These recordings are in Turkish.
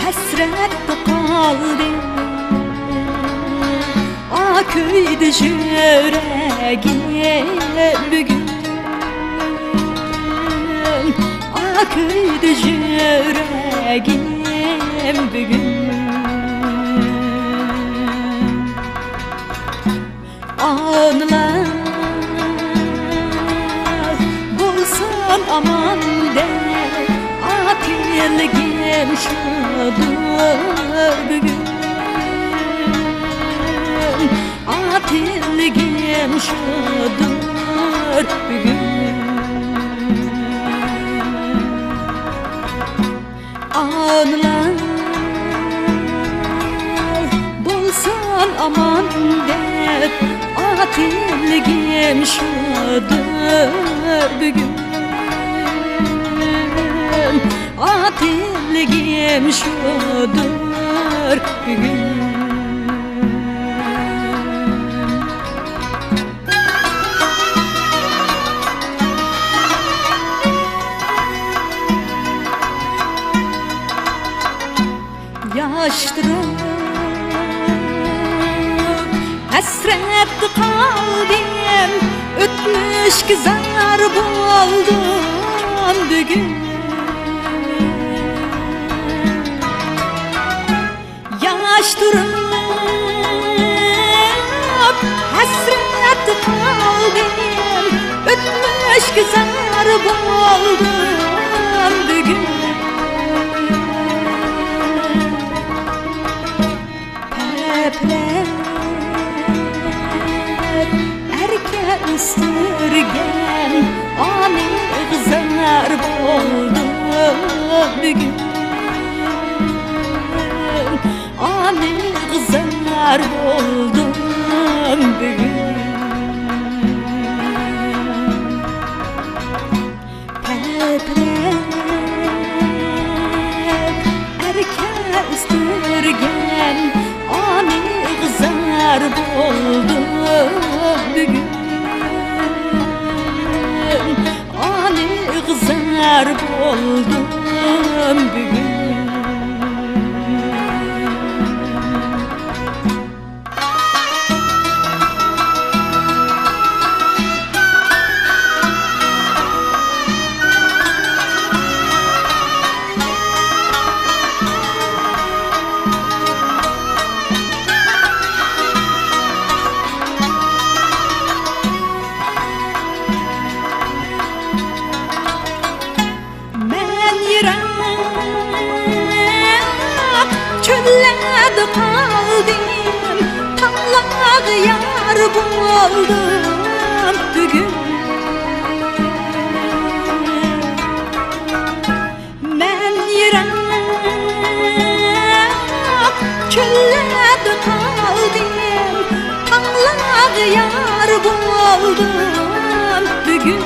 hasratda qoldim. Kuydi yüreğim bugün, kuydi yüreğim bugün. Anlar bulsan aman de, atilgim şudur bugün. Atilgim şudur bugün. Anlar bulsan aman dep, atilgim şudur bugün. Atilgim şudur bugün. Yaştırıp hasret kaldım, ötmüş güzel buldum bugün. Yaştırıp hasret kaldım, ötmüş güzel buldum bugün. Erke ısırgen ani kızlar oldu bugün. Ani kızlar oldu bugün. Erke ısırgen ani kızlar oldu bugün. Ani kızlar oldu bugün. Çöllerde kaldım, tallak yar buldum bugün. Ben yırak çöllerde kaldım, tallak yar buldum bugün.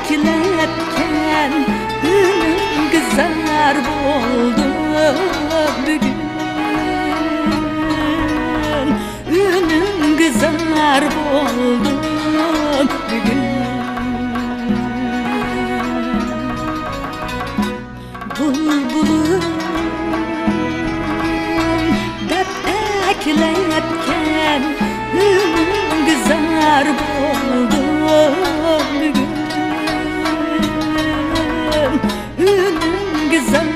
Ekletken günüm güzel oldu bugün. Günüm güzel oldu bugün. Bulbulum dep ekletken günüm güzel oldu bugün. Günüm güzel